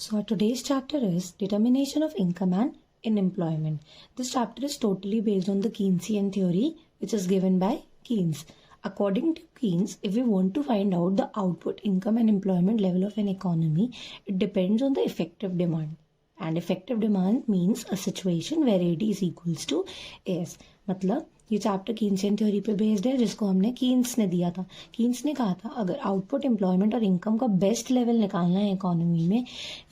So our today's chapter is determination of income and in employment. This chapter is totally based on the Keynesian theory which is given by Keynes. According to Keynes, if we want to find out the output, income and employment level of an economy, it depends on the effective demand. And effective demand means a situation where AD is equals to AS. मतलब ये chapter कीन्सियन theory पे based है जिसको हमने Keynes ने दिया था। Keynes ने कहा था अगर आउटपुट, एम्प्लॉयमेंट और इनकम का बेस्ट लेवल निकालना है इकोनॉमी में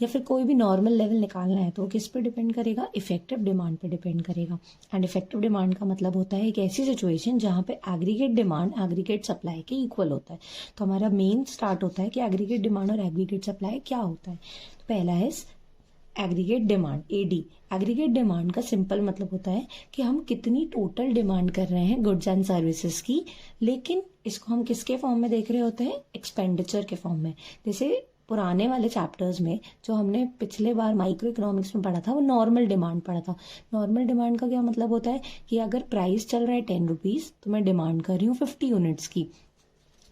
या फिर कोई भी नॉर्मल लेवल निकालना है तो किस पे डिपेंड करेगा? इफेक्टिव डिमांड पे डिपेंड करेगा। एंड इफेक्टिव डिमांड का मतलब होता है एक ऐसी सिचुएशन जहाँ पे एग्रीगेट डिमांड एग्रीगेट सप्लाई के इक्वल होता है। तो हमारा मेन स्टार्ट होता है कि एग्रीगेट डिमांड और एग्रीगेट सप्लाई क्या होता है। तो पहला है aggregate demand, AD. Aggregate demand का सिंपल मतलब होता है कि हम कितनी टोटल डिमांड कर रहे हैं गुड्स एंड सर्विसेज की, लेकिन इसको हम किसके फॉर्म में देख रहे होते हैं? एक्सपेंडिचर के फॉर्म में। जैसे पुराने वाले चैप्टर्स में जो हमने पिछले बार माइक्रो इकोनॉमिक्स में पढ़ा था वो नॉर्मल डिमांड पढ़ा था। नॉर्मल डिमांड का क्या मतलब होता है कि अगर प्राइस चल रहा है 10 रुपीज तो मैं डिमांड कर रही हूँ 50 यूनिट्स की।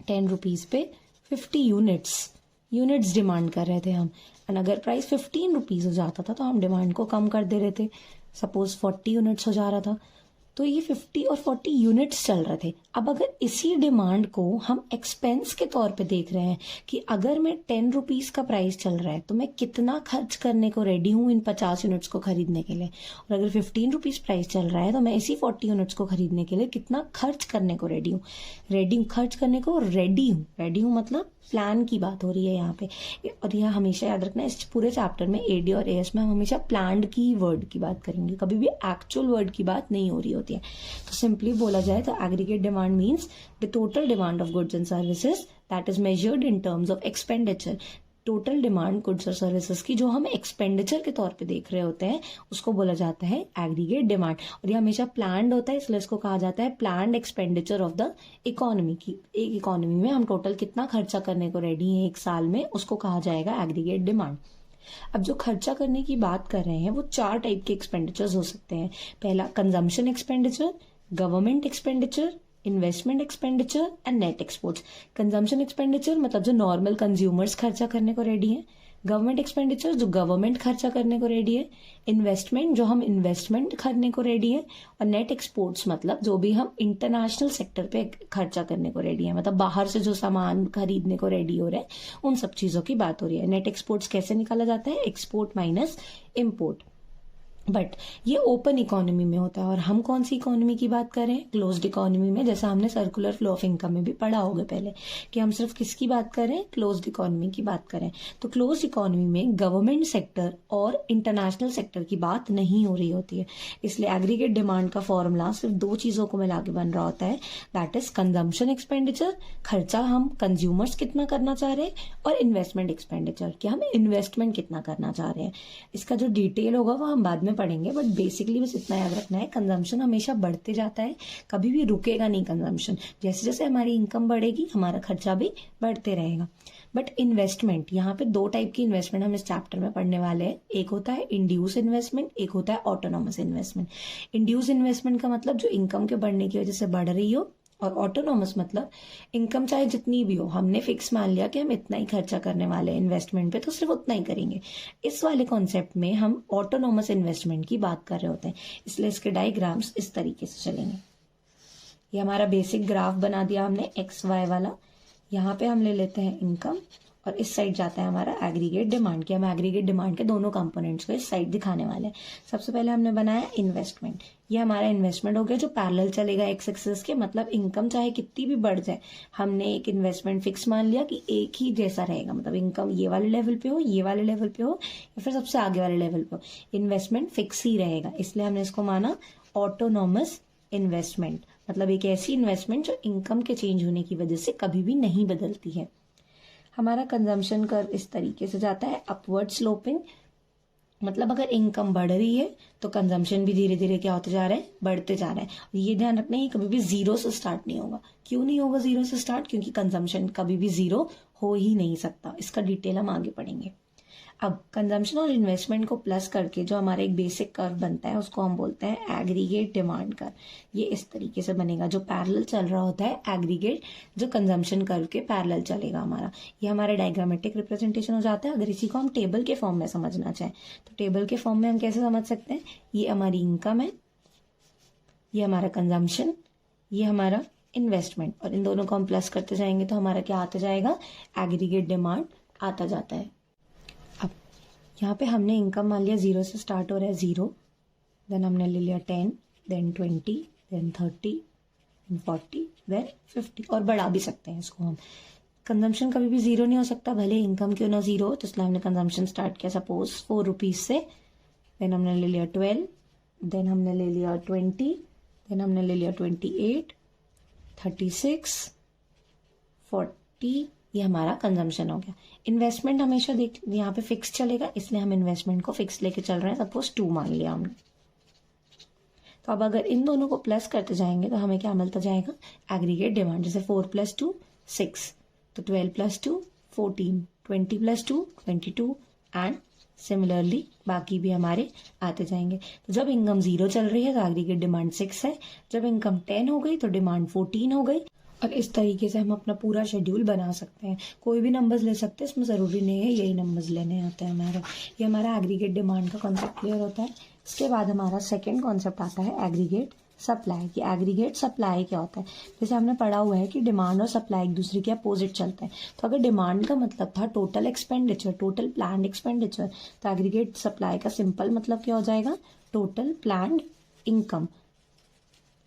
10 रुपीज पे 50 यूनिट्स डिमांड कर रहे थे हम। एंड अगर प्राइस 15 रुपीज हो जाता था तो हम डिमांड को कम कर दे रहे थे। सपोज 40 यूनिट्स हो जा रहा था तो ये 50 और 40 यूनिट्स चल रहे थे। अब अगर इसी डिमांड को हम एक्सपेंस के तौर पे देख रहे हैं कि अगर मैं 10 रुपीज का प्राइस चल रहा है तो मैं कितना खर्च करने को रेडी हूं इन 50 यूनिट्स को खरीदने के लिए, और अगर 15 रुपीज प्राइस चल रहा है तो मैं इसी 40 यूनिट्स को खरीदने के लिए कितना खर्च करने को रेडी हूँ। खर्च करने को रेडी हूँ मतलब प्लान की बात हो रही है यहाँ पे। और यह हमेशा याद रखना, इस पूरे चैप्टर में एडी और एएस में हम हमेशा प्लान्ड की वर्ड की बात करेंगे, कभी भी एक्चुअल वर्ड की बात नहीं हो रही होती है। तो सिंपली बोला जाए तो aggregate demand means the total demand of goods and services that is measured in terms of expenditure. Total demand goods और सर्विसेज की जो हम एक्सपेंडिचर के तौर पे देख रहे होते हैं उसको बोला जाता है एग्रीगेट डिमांड। और ये हमेशा प्लान्ड होता है इसलिए इसको कहा जाता है planned expenditure of the economy की। एक इकोनॉमी में हम टोटल कितना खर्चा करने को रेडी हैं एक साल में, उसको कहा जाएगा एग्रीगेट डिमांड। अब जो खर्चा करने की बात कर रहे हैं वो 4 टाइप के एक्सपेंडिचर्स हो सकते हैं। पहला consumption expenditure, government expenditure, investment expenditure and net exports. Consumption expenditure मतलब जो नॉर्मल कंज्यूमर्स खर्चा करने को रेडी है, गवर्नमेंट एक्सपेंडिचर जो गवर्नमेंट खर्चा करने को रेडी है, इन्वेस्टमेंट जो हम इन्वेस्टमेंट करने को रेडी है, और नेट एक्सपोर्ट्स मतलब जो भी हम इंटरनेशनल सेक्टर पे खर्चा करने को रेडी है, मतलब बाहर से जो सामान खरीदने को रेडी हो रहे हैं उन सब चीजों की बात हो रही है। नेट एक्सपोर्ट्स कैसे निकाला जाता है? Export minus import. बट ये ओपन इकोनॉमी में होता है और हम कौन सी इकोनॉमी की बात कर रहे हैं? क्लोज्ड इकोनॉमी में। जैसा हमने सर्कुलर फ्लो ऑफ इनकम में भी पढ़ा होगा पहले कि हम सिर्फ किसकी बात कर रहे हैं? क्लोज्ड इकोनॉमी की बात करें। तो क्लोज्ड इकोनॉमी में गवर्नमेंट सेक्टर और इंटरनेशनल सेक्टर की बात नहीं हो रही होती है, इसलिए एग्रीगेट डिमांड का फॉर्मूला सिर्फ 2 चीजों को मिला के बन रहा होता है, दैट इज कंजम्पशन एक्सपेंडिचर, खर्चा हम कंज्यूमर्स कितना करना चाह रहे हैं, और इन्वेस्टमेंट एक्सपेंडिचर कि हम इन्वेस्टमेंट कितना करना चाह रहे हैं। इसका जो डिटेल होगा वो हम बाद में पढ़ेंगे, बट बेसिकली बस इतना याद रखना है, कंजम्पशन हमेशा बढ़ते जाता है, कभी भी रुकेगा नहीं कंजम्पशन। जैसे जैसे हमारी इनकम बढ़ेगी हमारा खर्चा भी बढ़ते रहेगा। बट इन्वेस्टमेंट, यहाँ पे 2 टाइप की इन्वेस्टमेंट हम इस चैप्टर में पढ़ने वाले हैं। एक होता है इंड्यूस इन्वेस्टमेंट, एक होता है ऑटोनॉमस इन्वेस्टमेंट। इंड्यूस इन्वेस्टमेंट का मतलब जो इनकम के बढ़ने की वजह से बढ़ रही हो, और ऑटोनॉमस मतलब इनकम चाहे जितनी भी हो, हमने फिक्स मान लिया कि हम इतना ही खर्चा करने वाले हैं इन्वेस्टमेंट पे तो सिर्फ उतना ही करेंगे। इस वाले कॉन्सेप्ट में हम ऑटोनॉमस इन्वेस्टमेंट की बात कर रहे होते हैं, इसलिए इसके डायग्राम्स इस तरीके से चलेंगे। ये हमारा बेसिक ग्राफ बना दिया हमने एक्स वाई वाला। यहाँ पे हम ले लेते हैं इनकम और इस साइड जाता है हमारा एग्रीगेट डिमांड, कि हम एग्रीगेट डिमांड के दोनों कंपोनेंट्स को इस साइड दिखाने वाले हैं। सबसे पहले हमने बनाया इन्वेस्टमेंट। ये हमारा इन्वेस्टमेंट हो गया जो पैरेलल चलेगा एक्स एक्सिस के, मतलब इनकम चाहे कितनी भी बढ़ जाए हमने एक इन्वेस्टमेंट फिक्स मान लिया कि एक ही जैसा रहेगा, मतलब इनकम ये वाले लेवल पे हो, ये वाले लेवल पे हो या फिर सबसे आगे वाले लेवल पे हो, इन्वेस्टमेंट फिक्स ही रहेगा। इसलिए हमने इसको माना ऑटोनॉमस इन्वेस्टमेंट, मतलब एक ऐसी इन्वेस्टमेंट जो इनकम के चेंज होने की वजह से कभी भी नहीं बदलती है। हमारा कंजम्पशन कर्व इस तरीके से जाता है अपवर्ड स्लोपिंग, मतलब अगर इनकम बढ़ रही है तो कंजम्पशन भी धीरे धीरे क्या होते जा रहे हैं? बढ़ते जा रहे हैं। और ये ध्यान रखना है कभी भी 0 से स्टार्ट नहीं होगा। क्यों नहीं होगा 0 से स्टार्ट? क्योंकि कंजम्पशन कभी भी 0 हो ही नहीं सकता। इसका डिटेल हम आगे पढ़ेंगे। अब कंजम्पशन और इन्वेस्टमेंट को प्लस करके जो हमारा एक बेसिक कर्व बनता है उसको हम बोलते हैं एग्रीगेट डिमांड कर्व। ये इस तरीके से बनेगा, जो पैरेलल चल रहा होता है एग्रीगेट, जो कंजम्पशन कर्व के पैरेलल चलेगा हमारा। ये हमारा डायग्रामेटिक रिप्रेजेंटेशन हो जाता है। अगर इसी को हम टेबल के फॉर्म में समझना चाहें तो टेबल के फॉर्म में हम कैसे समझ सकते हैं, ये हमारी इनकम है, ये हमारा कंजम्पशन, ये हमारा इन्वेस्टमेंट, और इन दोनों को हम प्लस करते जाएंगे तो हमारा क्या आता जाएगा, एग्रीगेट डिमांड आता जाता है। अब यहाँ पे हमने इनकम मान लिया 0 से स्टार्ट हो रहा है 0, देन हमने ले लिया 10, देन 20, देन 30, देन 40, देन 50, और बढ़ा भी सकते हैं इसको हम। कंजम्पशन कभी भी 0 नहीं हो सकता, भले इनकम क्यों ना 0 हो, तो इसलिए हमने कंजम्पशन स्टार्ट किया सपोज 4 रुपीज से, देन हमने ले लिया 12, देन हमने ले लिया 20, देन हमने ले लिया 28, 36, 40, ये हमारा कंजम्पशन हो गया। इन्वेस्टमेंट हमेशा देख यहाँ पे फिक्स चलेगा, इसलिए हम इन्वेस्टमेंट को फिक्स लेके चल रहे हैं, सपोज 2 मान लिया हमने। तो अब अगर इन दोनों को प्लस करते जाएंगे तो हमें क्या मिलता जाएगा, एग्रीगेट डिमांड। जैसे 4 + 2 6, तो 12 + 2 14, 20 + 2 22, एंड सिमिलरली बाकी भी हमारे आते जाएंगे। तो जब इनकम 0 चल रही है तो एग्रीगेट डिमांड 6 है, जब इनकम 10 हो गई तो डिमांड 14 हो गई। और इस तरीके से हम अपना पूरा शेड्यूल बना सकते हैं। कोई भी नंबर्स ले सकते हैं, इसमें ज़रूरी नहीं है यही नंबर्स लेने आते हैं हमारे। ये हमारा एग्रीगेट डिमांड का कॉन्सेप्ट क्लियर होता है। इसके बाद हमारा सेकेंड कॉन्सेप्ट आता है एग्रीगेट सप्लाई। कि एग्रीगेट सप्लाई क्या होता है, जैसे हमने पढ़ा हुआ है कि डिमांड और सप्लाई एक दूसरे के अपोजिट चलते हैं। तो अगर डिमांड का मतलब था total expenditure, total planned expenditure, तो एग्रीगेट सप्लाई का सिंपल मतलब क्या हो जाएगा, टोटल प्लान्ड इनकम।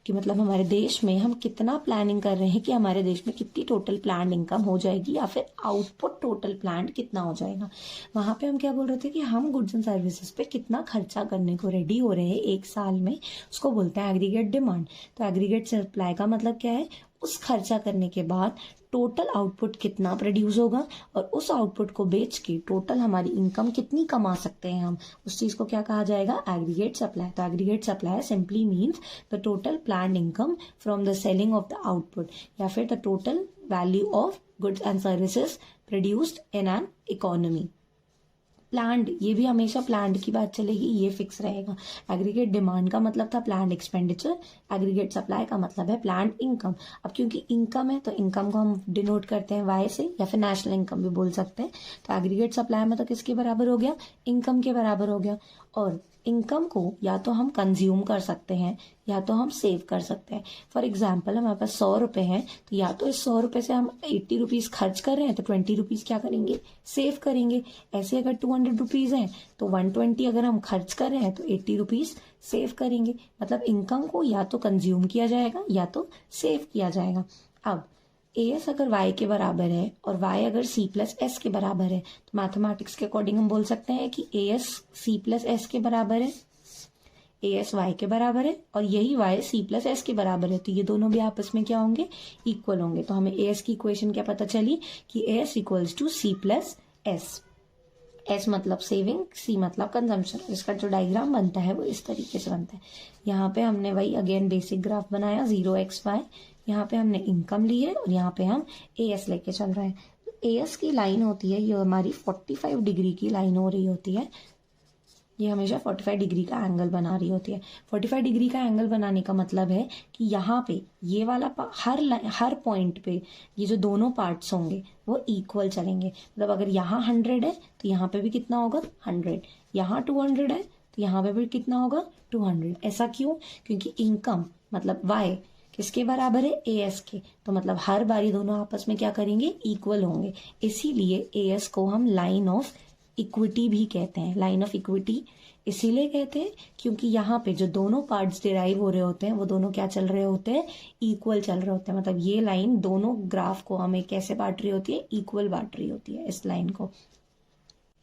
कि मतलब हमारे देश में हम कितना प्लानिंग कर रहे हैं कि हमारे देश में कितनी टोटल प्लान्ड इनकम हो जाएगी, या फिर आउटपुट टोटल प्लान्ड कितना हो जाएगा। वहां पे हम क्या बोल रहे थे कि हम गुड्स एंड सर्विसेज पे कितना खर्चा करने को रेडी हो रहे हैं एक साल में, उसको बोलते हैं एग्रीगेट डिमांड। तो एग्रीगेट सप्लाई का मतलब क्या है, उस खर्चा करने के बाद टोटल आउटपुट कितना प्रोड्यूस होगा, और उस आउटपुट को बेच के टोटल हमारी इनकम कितनी कमा सकते हैं हम, उस चीज को क्या कहा जाएगा, एग्रीगेट सप्लाई। तो aggregate supply simply means the total planned income from the selling of the output, या फिर the total value of goods and services produced in an economy. Planned, ये भी हमेशा प्लान्ड की बात चलेगी, ये फिक्स रहेगा। एग्रीगेट डिमांड का मतलब था प्लान्ड एक्सपेंडिचर, एग्रीगेट सप्लाई का मतलब है प्लान्ड इनकम। अब क्योंकि इनकम है तो इनकम को हम डिनोट करते हैं वाई से, या फिर नेशनल इनकम भी बोल सकते हैं। तो एग्रीगेट सप्लाई में तो किसके बराबर हो गया, इनकम के बराबर हो गया। और इनकम को या तो हम कंज्यूम कर सकते हैं या तो हम सेव कर सकते हैं। फॉर एग्जाम्पल हमारे पास 100 रुपए हैं, तो या तो इस 100 रुपए से हम 80 रुपीज खर्च कर रहे हैं तो 20 रुपीज क्या करेंगे, सेव करेंगे। ऐसे अगर 200 रुपीज हैं तो 120 अगर हम खर्च कर रहे हैं तो 80 रुपीज सेव करेंगे। मतलब इनकम को या तो कंज्यूम किया जाएगा या तो सेव किया जाएगा। अब एस अगर वाई के बराबर है और वाई अगर सी प्लस एस के बराबर है, तो मैथमेटिक्स के अकॉर्डिंग हम बोल सकते हैं कि एस सी प्लस एस के बराबर है, एस वाई के बराबर है, और यही वाई सी प्लस एस के बराबर है। तो ये दोनों भी आपस में क्या होंगे, इक्वल होंगे। तो हमें एस की इक्वेशन क्या पता चली कि S equals to C plus S. S मतलब सेविंग, सी मतलब कंजम्पशन। इसका जो डायग्राम बनता है वो इस तरीके से बनता है। यहाँ पे हमने वही अगेन बेसिक ग्राफ बनाया 0xy, यहाँ पे हमने इनकम ली है और यहाँ पे हम एएस लेके चल रहे हैं। तो एएस की लाइन होती है, ये हमारी 45 डिग्री की लाइन हो रही होती है। ये हमेशा 45 डिग्री का एंगल बना रही होती है। 45 डिग्री का एंगल बनाने का मतलब है कि यहाँ पे ये वाला हर पॉइंट पे ये जो दोनों पार्ट्स होंगे वो इक्वल चलेंगे। मतलब अगर यहाँ 100 है तो यहाँ पे भी कितना होगा 100, यहाँ 200 है तो यहाँ पे भी कितना होगा 200। ऐसा क्यों, क्योंकि इनकम मतलब वाई किसके बराबर है, एएस के। तो मतलब हर बारी दोनों आपस में क्या करेंगे, इक्वल होंगे। इसीलिए एएस को हम लाइन ऑफ इक्विटी भी कहते हैं। लाइन ऑफ इक्विटी इसीलिए कहते हैं क्योंकि यहाँ पे जो दोनों पार्ट्स डिराइव हो रहे होते हैं वो दोनों क्या चल रहे होते हैं, इक्वल चल रहे होते हैं। मतलब ये लाइन दोनों ग्राफ को हमें कैसे बांट रही होती है, इक्वल बांट रही होती है इस लाइन को।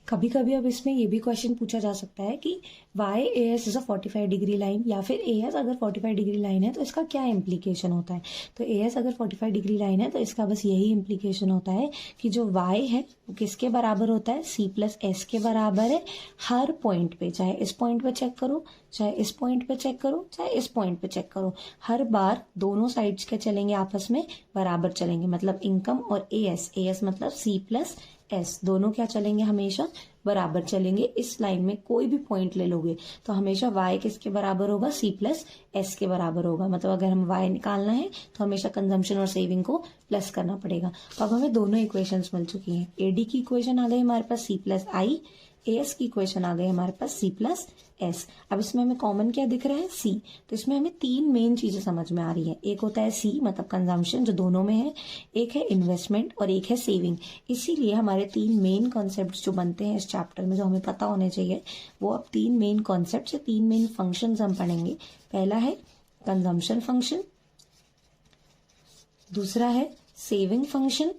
कभी कभी अब इसमें ये भी क्वेश्चन पूछा जा सकता है कि Y A S is a 45 degree line, या फिर ए एस अगर 45 डिग्री लाइन है तो इसका क्या इम्प्लीकेशन होता है। तो ए एस अगर 45 डिग्री लाइन है तो इसका बस यही इम्प्लीकेशन होता है कि जो वाई है वो किसके बराबर होता है, सी प्लस एस के बराबर है हर पॉइंट पे। चाहे इस पॉइंट पे चेक करो, चाहे इस पॉइंट पे चेक करो, चाहे इस पॉइंट पे चेक करो, हर बार दोनों साइड्स के चलेंगे आपस में बराबर चलेंगे। मतलब इनकम और ए एस मतलब सी प्लस एस दोनों क्या चलेंगे, हमेशा बराबर चलेंगे। इस लाइन में कोई भी पॉइंट ले लोगे तो हमेशा y किसके बराबर होगा, c प्लस s के बराबर होगा। मतलब अगर हम y निकालना है तो हमेशा कंजम्पशन और सेविंग को प्लस करना पड़ेगा। तो अब हमें दोनों इक्वेशंस मिल चुकी हैं। एडी की इक्वेशन आ गई हमारे पास c प्लस आई, एस की इक्वेशन आ गई हमारे पास c प्लस एस। अब इसमें हमें कॉमन क्या दिख रहा है, c। तो इसमें हमें तीन मेन चीजें समझ में आ रही है। एक होता है c मतलब कंजम्पशन जो दोनों में है, एक है इन्वेस्टमेंट और एक है सेविंग। इसीलिए हमारे तीन मेन कॉन्सेप्ट जो बनते हैं इस चैप्टर में, जो हमें पता होने चाहिए, वो अब तीन मेन कॉन्सेप्ट या तीन मेन फंक्शन हम पढ़ेंगे। पहला है कंजम्पशन फंक्शन, दूसरा है सेविंग फंक्शन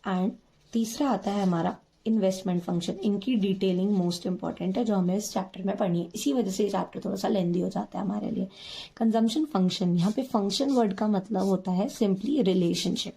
एंड तीसरा आता है हमारा इन्वेस्टमेंट फंक्शन। इनकी डिटेलिंग मोस्ट इंपॉर्टेंट है जो हमें इस चैप्टर में पढ़नी है। इसी वजह से ये चैप्टर थोड़ा सा लेंदी हो जाता है हमारे लिए। कंजम्पशन फंक्शन, यहाँ पे फंक्शन वर्ड का मतलब होता है सिंपली रिलेशनशिप।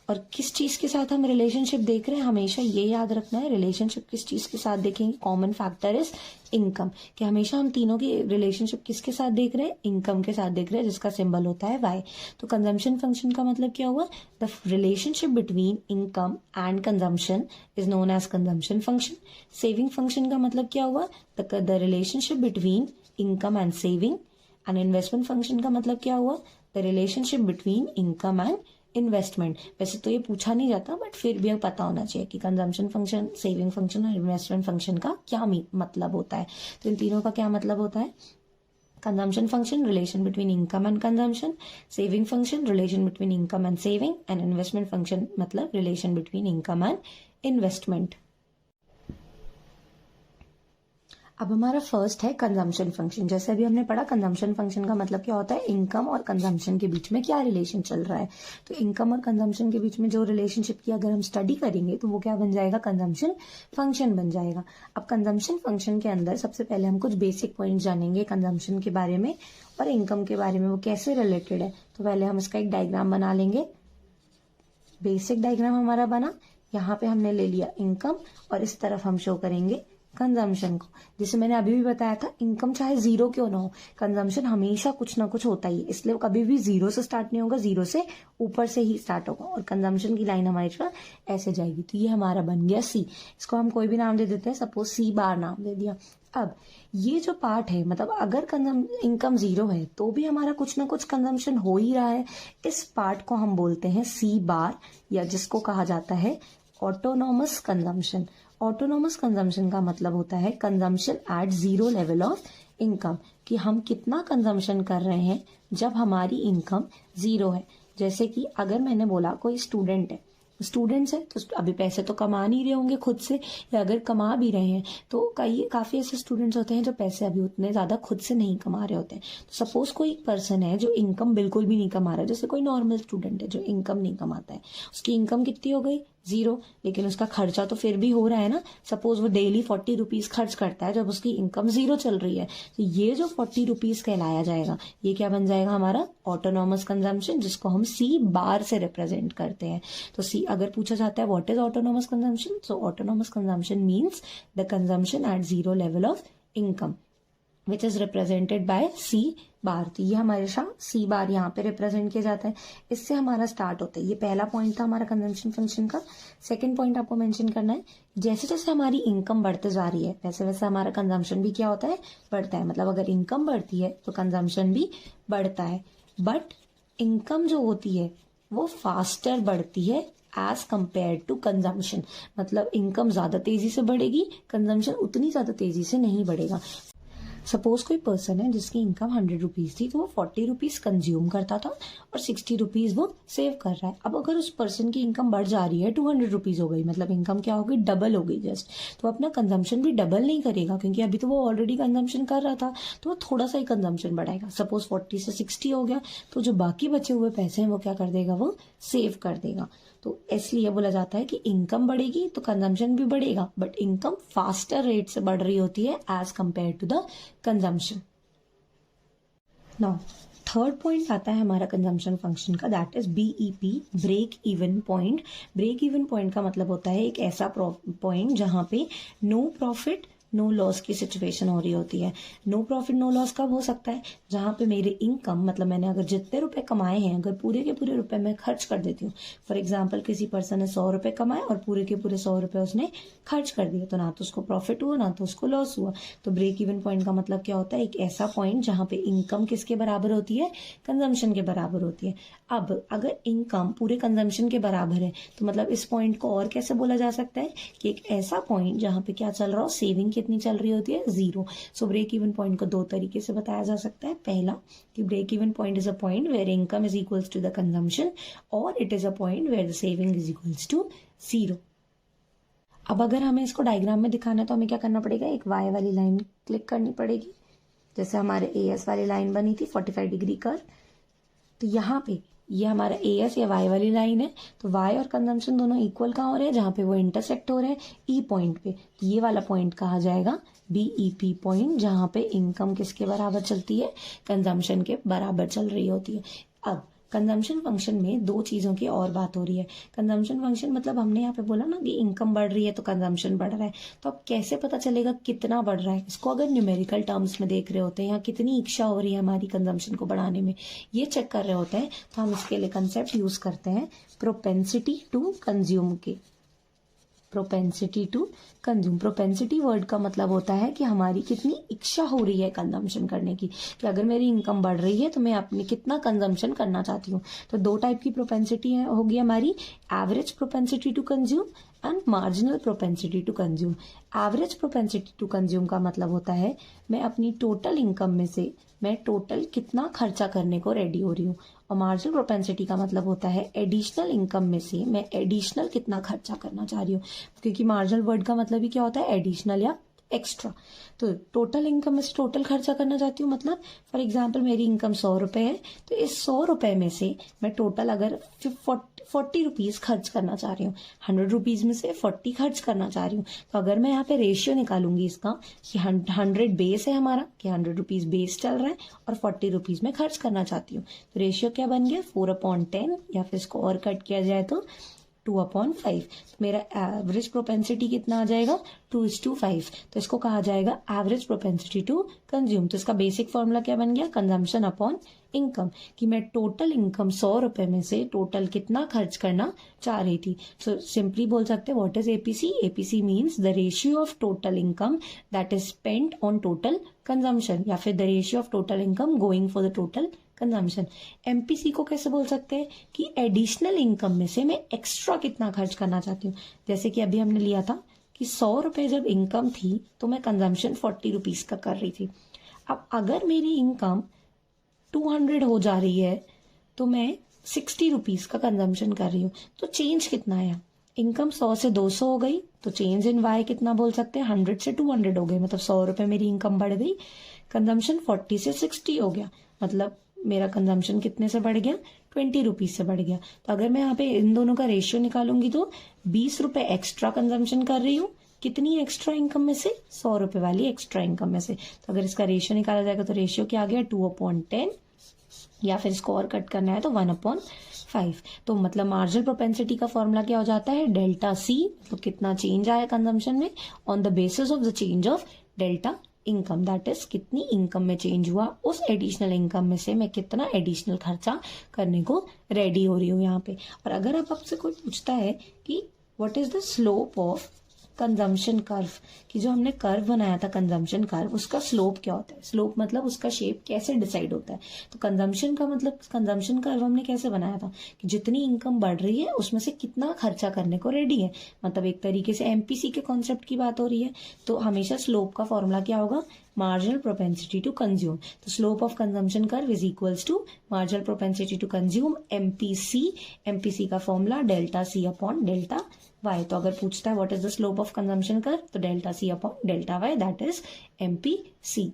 और किस चीज के साथ हम रिलेशनशिप देख रहे हैं, हमेशा ये याद रखना है रिलेशनशिप किस चीज के साथ देखेंगे। कॉमन फैक्टर इज इनकम, कि हमेशा हम तीनों की रिलेशनशिप किसके साथ देख रहे हैं, इनकम के साथ देख रहे हैं, जिसका सिंबल होता है वाई। तो कंजम्पशन फंक्शन का मतलब क्या हुआ, the relationship between income and consumption is known as consumption function. Saving function का मतलब क्या हुआ, the relationship between income and saving. And investment function का मतलब क्या हुआ, the relationship between income and investment. वैसे तो ये पूछा नहीं जाता बट फिर भी पता होना चाहिए कि कंजम्पशन फंक्शन, सेविंग फंक्शन और इन्वेस्टमेंट फंक्शन का क्या मतलब होता है। तो इन तीनों का क्या मतलब होता है, consumption function relation between income and consumption, saving function relation between income and saving, and investment function मतलब relation between income and investment. अब हमारा फर्स्ट है कंजम्पशन फंक्शन। जैसे अभी हमने पढ़ा कंजम्पशन फंक्शन का मतलब क्या होता है, इनकम और कंजम्पशन के बीच में क्या रिलेशन चल रहा है। तो इनकम और कंजम्पशन के बीच में जो रिलेशनशिप की अगर हम स्टडी करेंगे तो वो क्या बन जाएगा, कंजम्पशन फंक्शन बन जाएगा। अब कंजम्पशन फंक्शन के अंदर सबसे पहले हम कुछ बेसिक पॉइंट जानेंगे कंजम्पशन के बारे में और इनकम के बारे में, वो कैसे रिलेटेड है। तो पहले हम इसका एक डायग्राम बना लेंगे। बेसिक डायग्राम हमारा बना, यहाँ पे हमने ले लिया इनकम और इस तरफ हम शो करेंगे कंजम्पशन को। जैसे मैंने अभी भी बताया था, इनकम चाहे जीरो क्यों ना हो, कंजम्पशन हमेशा कुछ ना कुछ होता ही है, इसलिए कभी भी जीरो से स्टार्ट नहीं होगा, जीरो से ऊपर से ही स्टार्ट होगा। और कंजम्पशन की लाइन हमारी ऐसे जाएगी। तो ये हमारा बन गया सी। इसको हम कोई भी नाम दे देते हैं, सपोज सी बार नाम दे दिया। अब ये जो पार्ट है, मतलब अगर इनकम जीरो है तो भी हमारा कुछ ना कुछ कंजम्पशन हो ही रहा है। इस पार्ट को हम बोलते हैं सी बार, या जिसको कहा जाता है ऑटोनॉमस कंजम्पशन। ऑटोनॉमस कंजम्पशन का मतलब होता है consumption at zero level of income, कि हम कितना कंजम्पशन कर रहे हैं जब हमारी इनकम जीरो है। जैसे कि अगर मैंने बोला कोई स्टूडेंट है, स्टूडेंट्स है तो अभी पैसे तो कमा नहीं रहे होंगे खुद से, या अगर कमा भी रहे हैं तो काफी ऐसे स्टूडेंट्स होते हैं जो पैसे अभी उतने ज्यादा खुद से नहीं कमा रहे होते हैं। तो सपोज कोई पर्सन है जो इनकम बिल्कुल भी नहीं कमा रहा है, जैसे कोई नॉर्मल स्टूडेंट है जो इनकम नहीं कमाता है, उसकी इनकम कितनी हो गई, जीरो, लेकिन उसका खर्चा तो फिर भी हो रहा है ना। सपोज वो डेली 40 रुपीज खर्च करता है जब उसकी इनकम जीरो चल रही है, तो ये जो 40 रुपीज कहलाया जाएगा, ये क्या बन जाएगा हमारा ऑटोनॉमस कंजम्पशन, जिसको हम सी बार से रिप्रेजेंट करते हैं। तो सी अगर पूछा जाता है what is autonomous consumption, so autonomous consumption means the consumption at zero level of income which is represented by C bar. तो ये हमेशा सी बार यहाँ पे रिप्रेजेंट किया जाता है, इससे हमारा स्टार्ट होता है। ये पहला पॉइंट था हमारा कंजम्पशन फंक्शन का। सेकंड पॉइंट आपको मेंशन करना है, जैसे जैसे हमारी इनकम बढ़ते जा रही है वैसे वैसे हमारा कंजम्पशन भी क्या होता है, बढ़ता है। मतलब अगर इनकम बढ़ती है तो कंजम्पशन भी बढ़ता है, बट इनकम जो होती है वो फास्टर बढ़ती है एज कंपेयर टू कंजम्पशन। मतलब इनकम ज्यादा तेजी से बढ़ेगी, कंजम्पशन उतनी ज्यादा तेजी से नहीं बढ़ेगा। सपोज कोई पर्सन है जिसकी इनकम 100 रुपीज थी, तो वो 40 रुपीज कंज्यूम करता था और 60 रुपीज वो सेव कर रहा है। अब अगर उस पर्सन की इनकम बढ़ जा रही है, 200 रुपीज हो गई, मतलब इनकम क्या हो गई, डबल हो गई जस्ट, तो अपना कंजम्पशन भी डबल नहीं करेगा, क्योंकि अभी तो वो ऑलरेडी कंजम्पशन कर रहा था, तो वो थोड़ा सा ही कंजम्पशन बढ़ाएगा। सपोज 40 से 60 हो गया, तो जो बाकी बचे हुए पैसे हैं वो क्या कर देगा, वो सेव कर देगा। तो इसलिए बोला जाता है कि इनकम बढ़ेगी तो कंजम्पशन भी बढ़ेगा, बट इनकम फास्टर रेट से बढ़ रही होती है as compare to the consumption. Now third point आता है हमारा कंजम्पशन फंक्शन का, that is BEP, break even point. Break even point का मतलब होता है एक ऐसा पॉइंट जहां पे नो प्रॉफिट नो लॉस की सिचुएशन हो रही होती है। नो प्रॉफिट नो लॉस कब हो सकता है, जहां पे मेरे इनकम मतलब मैंने अगर जितने रुपए कमाए हैं अगर पूरे के पूरे रुपए मैं खर्च कर देती हूँ। फॉर एग्जाम्पल किसी पर्सन ने 100 रुपए कमाए और पूरे के पूरे 100 रुपए उसने खर्च कर दिए, तो ना तो उसको प्रॉफिट हुआ ना तो उसको लॉस हुआ। तो ब्रेक इवन पॉइंट का मतलब क्या होता है, एक ऐसा पॉइंट जहां पे इनकम किसके बराबर होती है, कंजम्पशन के बराबर होती है। अब अगर इनकम पूरे कंजम्पशन के बराबर है तो मतलब इस पॉइंट को और कैसे बोला जा सकता है कि एक ऐसा पॉइंट जहां पे क्या चल रहा हो, सेविंग कितनी चल रही होती है, 0। सो ब्रेक इवन पॉइंट को दो तरीके से बताया जा सकता है। पहला कि break even point is a point where income is equals to the consumption, और it is a point where the saving is equals to 0। अब अगर हमें इसको डायग्राम में दिखाना है तो हमें क्या करना पड़ेगा, एक वाई वाली लाइन क्लिक करनी पड़ेगी। जैसे हमारे एएस वाली लाइन बनी थी 45 डिग्री कर्व, तो यहाँ पे ये हमारा एएस या वाई वाली लाइन है, तो वाई और कंजम्पशन दोनों इक्वल कहाँ हो रहे हैं, जहां पे वो इंटरसेक्ट हो रहे हैं ई पॉइंट पे। तो ये वाला पॉइंट कहा जाएगा बीईपी पॉइंट, जहां पे इनकम किसके बराबर चलती है, कंजम्पशन के बराबर चल रही होती है। अब कंजम्पशन फंक्शन में दो चीजों की और बात हो रही है। कंजम्पशन फंक्शन मतलब हमने यहाँ पे बोला ना कि इनकम बढ़ रही है तो कंजम्पशन बढ़ रहा है, तो अब कैसे पता चलेगा कितना बढ़ रहा है। इसको अगर न्यूमेरिकल टर्म्स में देख रहे होते हैं या कितनी इच्छा हो रही है हमारी कंजम्पशन को बढ़ाने में, ये चेक कर रहे होते हैं, तो हम इसके लिए कंसेप्ट यूज करते हैं प्रोपेंसिटी टू कंज्यूम के। Propensity to consume, propensity word का मतलब होता है कि हमारी कितनी इच्छा हो रही है कंजम्पशन करने की, कि अगर मेरी इनकम बढ़ रही है तो मैं अपनी कितना कंजम्पशन करना चाहती हूँ। तो दो टाइप की प्रोपेंसिटी होगी हमारी, average propensity to consume and marginal propensity to consume. Average propensity to consume का मतलब होता है मैं अपनी टोटल इनकम में से मैं टोटल कितना खर्चा करने को रेडी हो रही हूँ, और मार्जिनल प्रोपेंसिटी का मतलब होता है एडिशनल इनकम में से मैं एडिशनल कितना खर्चा करना चाह रही हूँ, क्योंकि मार्जिनल वर्ड का मतलब ही क्या होता है, एडिशनल या एक्स्ट्रा। तो टोटल इनकम में से टोटल खर्चा करना चाहती हूँ, मतलब फॉर एग्जाम्पल मेरी इनकम 100 रुपए है, तो इस 100 रुपए में से मैं टोटल अगर 40 रुपीज खर्च करना चाह रही हूँ, 100 रुपीज में से 40 खर्च करना चाह रही हूँ, तो अगर मैं यहाँ पे रेशियो निकालूंगी इसका कि 100 बेस है हमारा, कि 100 रुपीज बेस चल रहा है और 40 रुपीज में खर्च करना चाहती हूँ, तो रेशियो क्या बन गया 4/10, या फिर इसको और कट किया जाए तो 2/5। मेरा एवरेज प्रोपेंसिटी कितना आ जाएगा 2:5, तो इसको कहा जाएगा एवरेज प्रोपेंसिटी टू कंज्यूम। तो इसका बेसिक फॉर्मूला क्या बन गया, कंजम्पशन अपॉन इनकम, कि मैं टोटल इनकम 100 रुपए में से टोटल कितना खर्च करना चाह रही थी। सो सिंपली बोल सकते हैं what is APC, APC means the ratio of total income that is spent on total consumption, या फिर the ratio of total income going for the total consumption. MPC को कैसे बोल सकते हैं कि एडिशनल इनकम में से मैं एक्स्ट्रा कितना खर्च करना चाहती हूँ। जैसे कि अभी हमने लिया था कि 100 रुपए जब इनकम थी तो मैं कंजम्पशन 40 रुपीज का कर रही थी। अब अगर मेरी इनकम 200 हो जा रही है तो मैं 60 रुपीज का कंजम्पशन कर रही हूँ, तो चेंज कितना आया, इनकम 100 से 200 हो गई, तो चेंज इन वाई कितना बोल सकते हैं, 100 से 200 हो गई, मतलब 100 रुपए मेरी इनकम बढ़ गई। कंजम्पशन 40 से 60 हो गया, मतलब मेरा कंजम्पशन कितने से बढ़ गया, 20 रुपीज से बढ़ गया। तो अगर मैं यहाँ पे इन दोनों का रेशियो निकालूंगी तो 20 रुपए एक्स्ट्रा कंजम्पशन कर रही हूँ, कितनी एक्स्ट्रा इनकम में से, 100 रुपए वाली एक्स्ट्रा इनकम में से। तो अगर इसका रेशियो निकाला जाएगा तो रेशियो क्या आ गया 2/10, या फिर इसको और कट करना है तो 1/5। तो मतलब मार्जिनल प्रोपेंसिटी का फॉर्मूला क्या हो जाता है, डेल्टा सी, मतलब कितना चेंज आया कंजम्पशन में on the basis of the change of delta income, that is कितनी इनकम में चेंज हुआ, उस एडिशनल इनकम में से मैं कितना एडिशनल खर्चा करने को रेडी हो रही हूँ यहाँ पे। और अगर अब आपसे कोई पूछता है कि what is the slope of consumption curve, कि जो हमने कर्व बनाया था कंजम्पशन कर्व, उसका स्लोप क्या होता है, स्लोप मतलब उसका शेप कैसे डिसाइड होता है। तो कंजम्पशन का मतलब कंजम्पशन कर्व हमने कैसे बनाया था कि जितनी इनकम बढ़ रही है उसमें से कितना खर्चा करने को रेडी है, मतलब एक तरीके से एमपीसी के कॉन्सेप्ट की बात हो रही है। तो हमेशा स्लोप का फॉर्मूला क्या होगा, मार्जिनल प्रोपेंसिटी टू कंज्यूम। तो slope of consumption curve is equals to marginal propensity to consume MPC. MPC का formula delta C upon delta Y. तो अगर पूछता है what is the slope of consumption curve, तो delta C upon delta Y, that is MPC.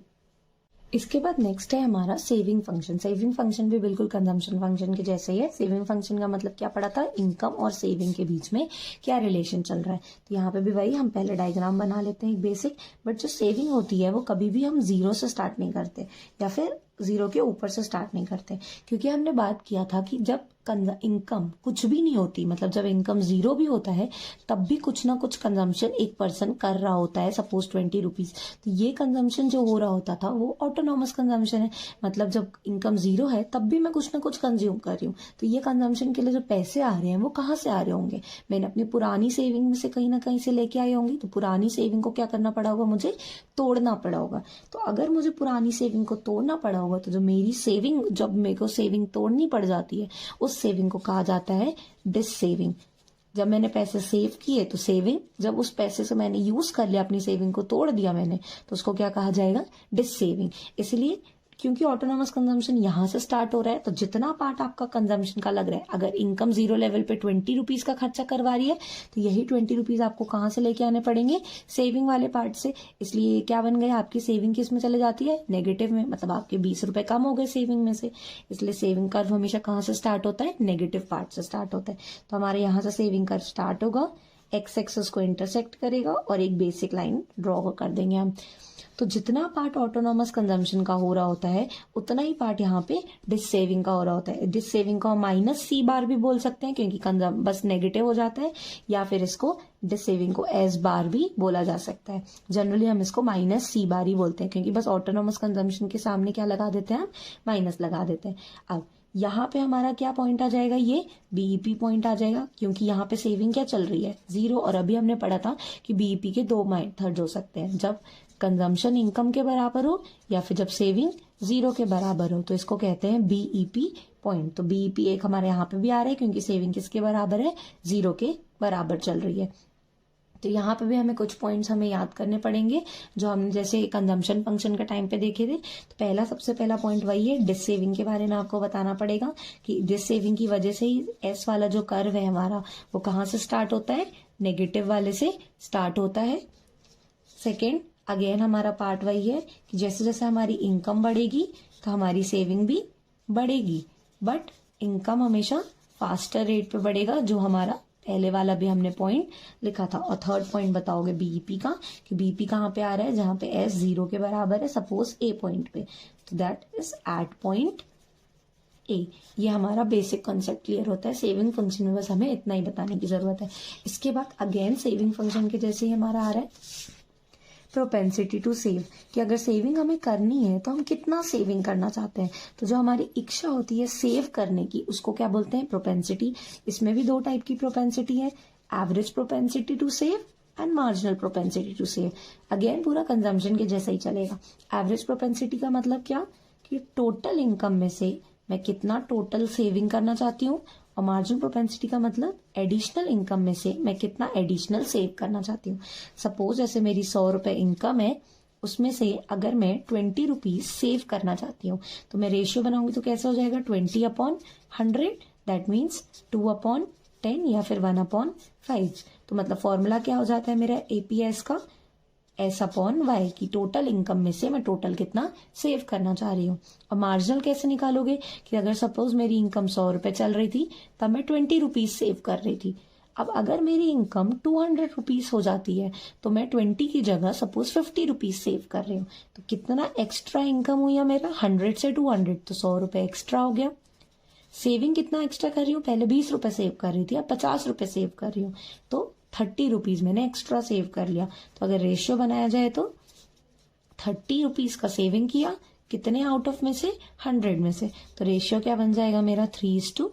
इसके बाद next है हमारा सेविंग फंक्शन। सेविंग फंक्शन भी बिल्कुल कंजम्पशन फंक्शन के जैसे ही है। सेविंग फंक्शन का मतलब क्या पड़ा था, इनकम और सेविंग के बीच में क्या रिलेशन चल रहा है। तो यहाँ पे भी वही हम पहले डायग्राम बना लेते हैं एक बेसिक, बट जो सेविंग होती है वो कभी भी हम 0 से स्टार्ट नहीं करते, या फिर जीरो के ऊपर से स्टार्ट नहीं करते, क्योंकि हमने बात किया था कि जब इनकम कुछ भी नहीं होती, मतलब जब इनकम जीरो भी होता है तब भी कुछ ना कुछ कंजम्पशन एक पर्सन कर रहा होता है, सपोज 20 रुपीज, तो ये कंजम्पशन जो हो रहा होता था वो ऑटोनॉमस कंजम्पशन है। मतलब जब इनकम जीरो है तब भी मैं कुछ ना कुछ कंज्यूम कर रही हूँ, तो ये कंजम्पशन के लिए जो पैसे आ रहे हैं वो कहाँ से आ रहे होंगे, मैंने अपनी पुरानी सेविंग में से कहीं ना कहीं से लेके आई होंगी। तो पुरानी सेविंग को क्या करना पड़ा होगा, मुझे तोड़ना पड़ा होगा। तो अगर मुझे पुरानी सेविंग को तोड़ना पड़ा होगा तो जो मेरी सेविंग, जब मेरे को सेविंग तोड़नी पड़ जाती है उस सेविंग को कहा जाता है डिस सेविंग। जब मैंने पैसे सेव किए तो सेविंग, जब उस पैसे से मैंने यूज कर लिया, अपनी सेविंग को तोड़ दिया मैंने, तो उसको क्या कहा जाएगा, डिस सेविंग। इसलिए क्योंकि ऑटोनॉमस कंजम्पशन यहां से स्टार्ट हो रहा है, तो जितना पार्ट आपका कंजम्पशन का लग रहा है, अगर इनकम जीरो लेवल पे 20 रुपीज का खर्चा करवा रही है तो यही 20 रुपीज आपको कहाँ से लेके आने पड़ेंगे, सेविंग वाले पार्ट से। इसलिए क्या बन गया, आपकी सेविंग किस में चले जाती है, नेगेटिव में, मतलब आपके 20 रुपए कम हो गए सेविंग में से। इसलिए सेविंग कर्व हमेशा कहाँ से स्टार्ट होता है, नेगेटिव पार्ट से स्टार्ट होता है। तो हमारे यहाँ से सेविंग कर्व स्टार्ट होगा, एक्स एक्सिस को इंटरसेक्ट करेगा और एक बेसिक लाइन ड्रॉ कर देंगे हम। तो जितना पार्ट ऑटोनॉमस कंजम्पशन का हो रहा होता है उतना ही पार्ट यहाँ पे डिस सेविंग का हो रहा होता है। डिस सेविंग को हम माइनस सी बार भी बोल सकते हैं, क्योंकि बस नेगेटिव हो जाता है, या फिर इसको डिस सेविंग को एस बार भी बोला जा सकता है। जनरली हम इसको माइनस सी बार ही बोलते हैं, क्योंकि बस ऑटोनॉमस कंजम्पशन के सामने क्या लगा देते हैं, हम माइनस लगा देते हैं। अब यहाँ पे हमारा क्या पॉइंट आ जाएगा, ये बीईपी पॉइंट आ जाएगा, क्योंकि यहाँ पे सेविंग क्या चल रही है, जीरो। और अभी हमने पढ़ा था कि बीईपी के दो मेथड हो सकते हैं, जब कंजम्पशन इनकम के बराबर हो या फिर जब सेविंग जीरो के बराबर हो, तो इसको कहते हैं बीईपी पॉइंट। तो बीईपी एक हमारे यहाँ पे भी आ रहा है, क्योंकि सेविंग किसके बराबर है, जीरो के बराबर चल रही है। तो यहाँ पे भी हमें कुछ पॉइंट्स हमें याद करने पड़ेंगे, जो हमने जैसे कंजम्पशन फंक्शन के टाइम पे देखे थे। तो सबसे पहला पॉइंट वही है, डिस सेविंग के बारे में आपको बताना पड़ेगा कि डिस सेविंग की वजह से ही एस वाला जो कर्व है हमारा, वो कहाँ से स्टार्ट होता है, नेगेटिव वाले से स्टार्ट होता है। सेकेंड, अगेन हमारा पार्ट वही है कि जैसे जैसे हमारी इनकम बढ़ेगी तो हमारी सेविंग भी बढ़ेगी, बट इनकम हमेशा फास्टर रेट पे बढ़ेगा, जो हमारा पहले वाला भी हमने पॉइंट लिखा था। और थर्ड पॉइंट बताओगे बीईपी का, कि बीईपी कहाँ पे आ रहा है, जहां पे एस जीरो के बराबर है, सपोज ए पॉइंट पे, तो that is at point A. ये हमारा बेसिक कॉन्सेप्ट क्लियर होता है सेविंग फंक्शन में, बस हमें इतना ही बताने की जरूरत है। इसके बाद अगेन सेविंग फंक्शन के जैसे ही हमारा आ रहा है प्रोपेंसिटी टू सेव, कि अगर सेविंग हमें करनी है तो हम कितना सेविंग करना चाहते हैं। तो जो हमारी इच्छा होती है सेव करने की, उसको क्या बोलते हैं, प्रोपेंसिटी। इसमें भी दो टाइप की प्रोपेंसिटी है, average propensity to save and marginal propensity to save. Again पूरा कंजम्पशन के जैसा ही चलेगा। एवरेज प्रोपेंसिटी का मतलब क्या, कि टोटल इनकम में से मैं कितना टोटल सेविंग करना चाहती हूँ, और मार्जिनल प्रोपेंसिटी का मतलब एडिशनल इनकम में से मैं कितना एडिशनल सेव करना चाहती हूँ। सपोज जैसे मेरी 100 रुपए इनकम है, उसमें से अगर मैं 20 रुपीज सेव करना चाहती हूँ, तो मैं रेशियो बनाऊंगी तो कैसे हो जाएगा, 20/100, दैट मीन्स 2/10 या फिर 1/5। तो मतलब फॉर्मूला क्या हो जाता है मेरा एपीएस का, S/Y, की टोटल इनकम में से मैं टोटल कितना सेव करना चाह रही हूँ। और मार्जिनल कैसे निकालोगे, कि अगर सपोज मेरी इनकम 100 रुपए चल रही थी तब मैं 20 रुपीज सेव कर रही थी। अब अगर मेरी इनकम 200 रुपीज हो जाती है तो मैं 20 की जगह सपोज 50 रुपीज सेव कर रही हूँ, तो कितना एक्स्ट्रा इनकम हुई है मेरा, 100 से 200, तो 100 रुपए एक्स्ट्रा हो गया। सेविंग कितना एक्स्ट्रा कर रही हूँ, पहले 20 रुपए सेव कर रही थी, अब 50 रुपए सेव कर रही हूँ, तो 30 रुपीज मैंने एक्स्ट्रा सेव कर लिया। तो अगर रेशियो बनाया जाए तो 30 रुपीज का सेविंग किया, कितने आउट ऑफ में से, 100 में से, तो रेशियो क्या बन जाएगा मेरा 3:10।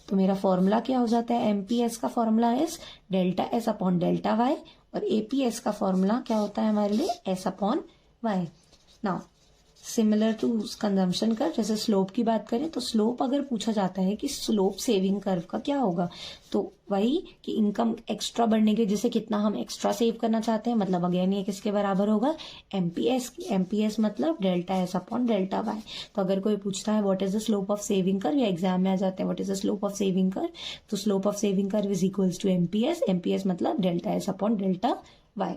तो मेरा फॉर्मूला क्या हो जाता है, एमपीएस का फॉर्मूला है delta S upon delta Y, और एपीएस का फॉर्मूला क्या होता है हमारे लिए, S/Y। Now similar to consumption curve, जैसे स्लोप की बात करें तो स्लोप अगर पूछा जाता है कि स्लोप सेविंग कर्व का क्या होगा, तो वही कि इनकम एक्स्ट्रा बढ़ने के जैसे कितना हम एक्स्ट्रा सेव करना चाहते हैं, मतलब अगेन ये किसके बराबर होगा, एमपीएस की। एमपीएस मतलब delta S upon delta Y. तो अगर कोई पूछता है what is the slope of saving curve, या एग्जाम में आ जाते हैं what is the slope of saving curve, तो slope of saving curve is equals to MPS. MPS मतलब delta S upon delta Y.